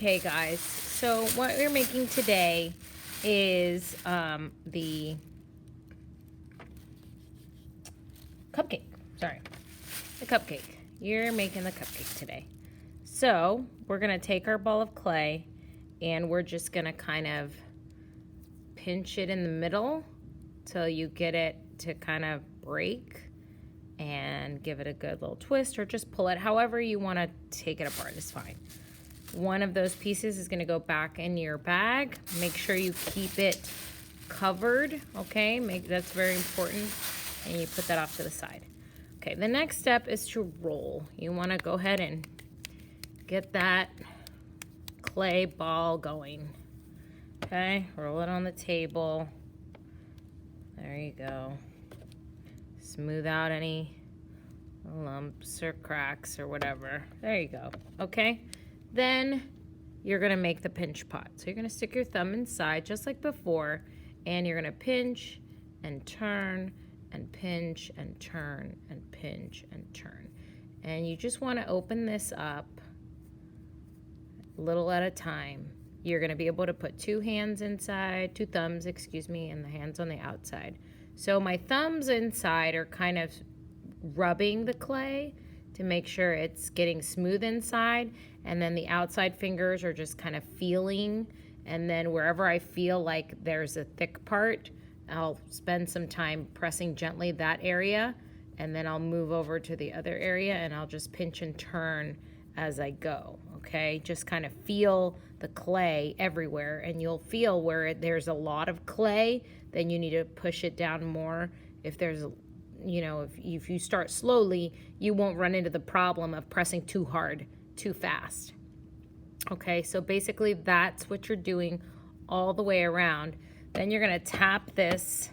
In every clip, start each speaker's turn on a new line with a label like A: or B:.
A: Okay, guys, so what we're making today is the cupcake. Sorry, the cupcake. You're making the cupcake today. So we're going to take our ball of clay and we're just going to kind of pinch it in the middle till you get it to kind of break and give it a good little twist, or just pull it however you want to take it apart is fine. One of those pieces is going to go back in your bag. Make sure you keep it covered, okay? That's very important, and you put that off to the side. Okay, the next step is to roll. You want to go ahead and get that clay ball going. Okay, roll it on the table. There you go. Smooth out any lumps or cracks or whatever. There you go. Okay, then you're gonna make the pinch pot. So you're gonna stick your thumb inside just like before, and you're gonna pinch and turn and pinch and turn and pinch and turn. And you just want to open this up a little at a time. You're gonna be able to put two thumbs, and the hands on the outside. So my thumbs inside are kind of rubbing the clay to make sure it's getting smooth inside, and then the outside fingers are just kind of feeling, and then wherever I feel like there's a thick part, I'll spend some time pressing gently that area, and then I'll move over to the other area and I'll just pinch and turn as I go. Okay, just kind of feel the clay everywhere, and you'll feel where there's a lot of clay, then you need to push it down more. If there's, if you start slowly, you won't run into the problem of pressing too hard, too fast. Okay, so basically that's what you're doing all the way around. Then you're gonna tap this,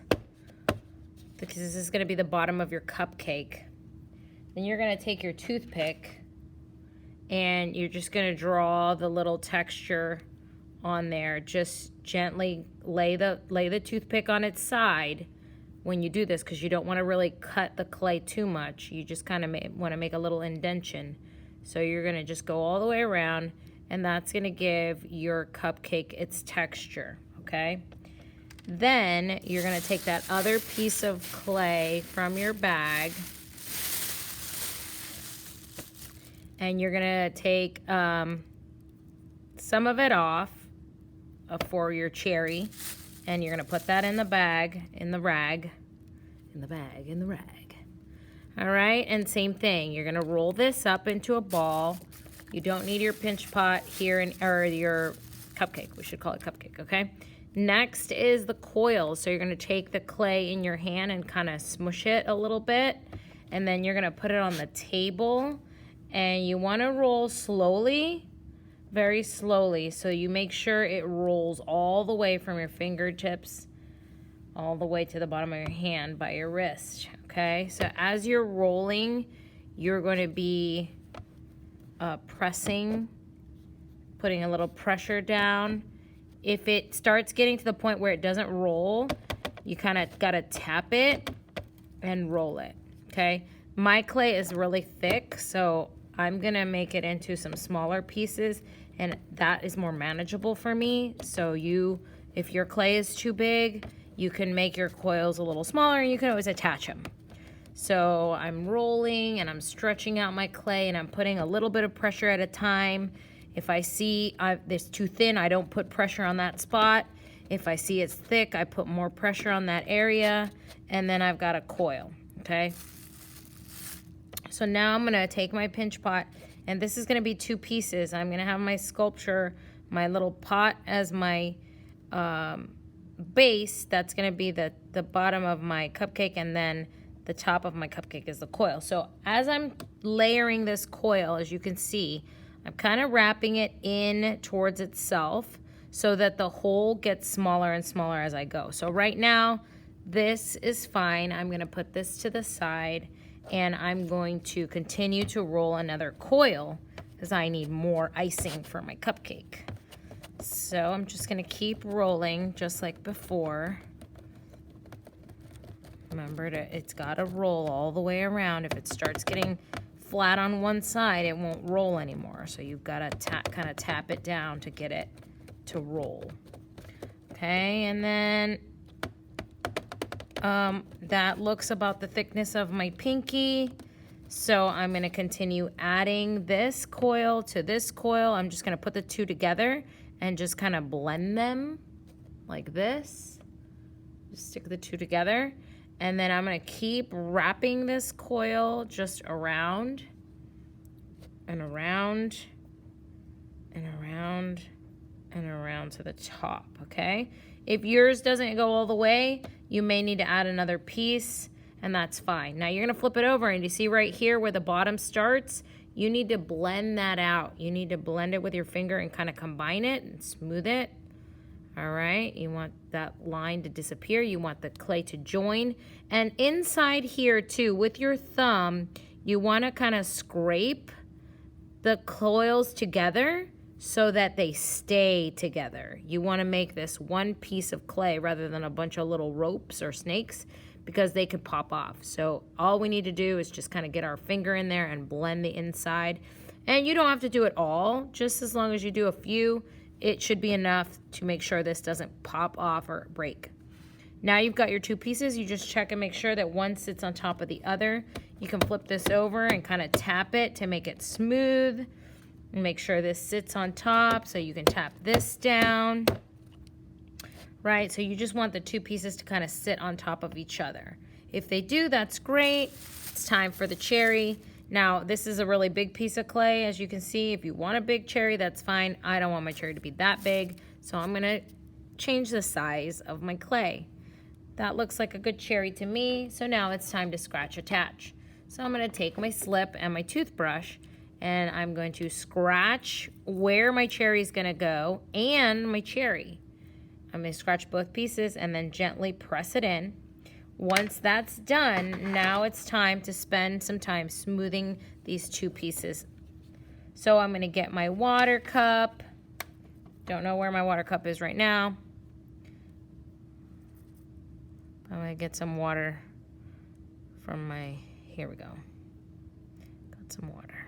A: because this is gonna be the bottom of your cupcake. Then you're gonna take your toothpick and you're just gonna draw the little texture on there. Just gently lay the toothpick on its side when you do this, because you don't want to really cut the clay too much. You just kind of want to make a little indentation. So you're gonna just go all the way around, and that's gonna give your cupcake its texture, okay? Then you're gonna take that other piece of clay from your bag, and you're gonna take some of it off for your cherry, and you're gonna put that in the bag, in the rag. All right, and same thing, you're gonna roll this up into a ball. You don't need your pinch pot here, or your cupcake. We should call it cupcake, okay? Next is the coil. So you're gonna take the clay in your hand and kind of smush it a little bit, and then you're gonna put it on the table, and you wanna roll slowly, very slowly, so you make sure it rolls all the way from your fingertips all the way to the bottom of your hand by your wrist, okay? So as you're rolling, you're going to be pressing, putting a little pressure down. If it starts getting to the point where it doesn't roll, you kind of got to tap it and roll it, okay? My clay is really thick, so I'm gonna make it into some smaller pieces, and that is more manageable for me. So if your clay is too big, you can make your coils a little smaller, and you can always attach them. So I'm rolling and I'm stretching out my clay, and I'm putting a little bit of pressure at a time. If I see it's too thin, I don't put pressure on that spot. If I see it's thick, I put more pressure on that area, and then I've got a coil, okay? So now I'm gonna take my pinch pot, and this is gonna be two pieces. I'm gonna have my sculpture, my little pot as my base. That's gonna be the bottom of my cupcake, and then the top of my cupcake is the coil. So as I'm layering this coil, as you can see, I'm kind of wrapping it in towards itself so that the hole gets smaller and smaller as I go. So right now, this is fine. I'm gonna put this to the side, and I'm going to continue to roll another coil because I need more icing for my cupcake. So I'm just gonna keep rolling just like before. Remember, it's gotta roll all the way around. If it starts getting flat on one side, it won't roll anymore. So you've got to kind of tap it down to get it to roll. Okay, and then that looks about the thickness of my pinky. So I'm going to continue adding this coil to this coil. I'm just going to put the two together and just kind of blend them like this. Just stick the two together. And then I'm going to keep wrapping this coil just around and around and around and around to the top, okay? If yours doesn't go all the way, you may need to add another piece, and that's fine. Now you're going to flip it over, and you see right here where the bottom starts, you need to blend that out. You need to blend it with your finger and kind of combine it and smooth it. All right, you want that line to disappear. You want the clay to join. And inside here too, with your thumb, you want to kind of scrape the coils together so that they stay together. You want to make this one piece of clay rather than a bunch of little ropes or snakes, because they could pop off. So all we need to do is just kind of get our finger in there and blend the inside. And you don't have to do it all, just as long as you do a few, it should be enough to make sure this doesn't pop off or break. Now you've got your two pieces. You just check and make sure that one sits on top of the other. You can flip this over and kind of tap it to make it smooth. And make sure this sits on top, so you can tap this down. Right, so you just want the two pieces to kind of sit on top of each other. If they do, that's great. It's time for the cherry. Now, this is a really big piece of clay, as you can see. If you want a big cherry, that's fine. I don't want my cherry to be that big, so I'm gonna change the size of my clay. That looks like a good cherry to me, so now it's time to scratch attach. So I'm gonna take my slip and my toothbrush, and I'm going to scratch where my cherry is gonna go and my cherry. I'm going to scratch both pieces and then gently press it in. Once that's done, now it's time to spend some time smoothing these two pieces. So I'm going to get my water cup. Don't know where my water cup is right now. I'm going to get some water from my, here we go. Got some water.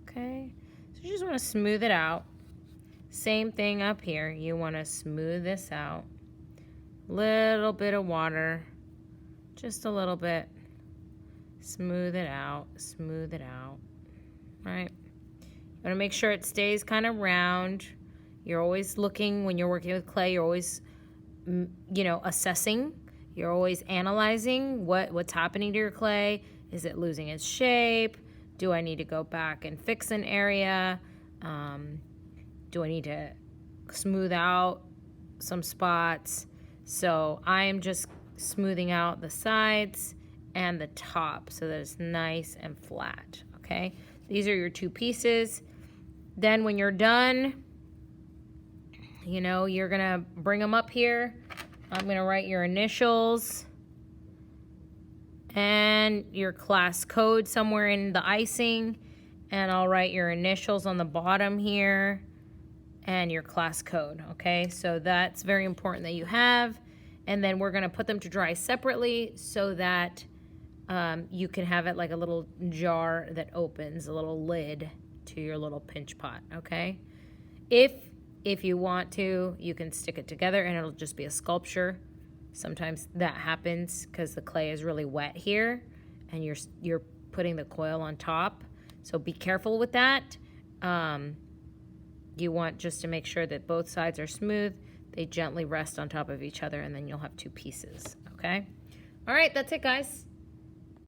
A: Okay, so you just want to smooth it out. Same thing up here. You want to smooth this out. Little bit of water, just a little bit. Smooth it out, smooth it out. All right. You want to make sure it stays kind of round. You're always looking, when you're working with clay, you're always, assessing. You're always analyzing what's happening to your clay. Is it losing its shape? Do I need to go back and fix an area? Do I need to smooth out some spots? So I am just smoothing out the sides and the top so that it's nice and flat, okay? These are your two pieces. Then when you're done, you're gonna bring them up here. I'm gonna write your initials and your class code somewhere in the icing, and I'll write your initials on the bottom here and your class code, okay? So that's very important that you have. And then we're gonna put them to dry separately so that you can have it like a little jar that opens, a little lid to your little pinch pot, okay? If you want to, you can stick it together and it'll just be a sculpture. Sometimes that happens because the clay is really wet here and you're putting the coil on top. So be careful with that. You want just to make sure that both sides are smooth. They gently rest on top of each other, and then you'll have two pieces, okay? All right, that's it, guys.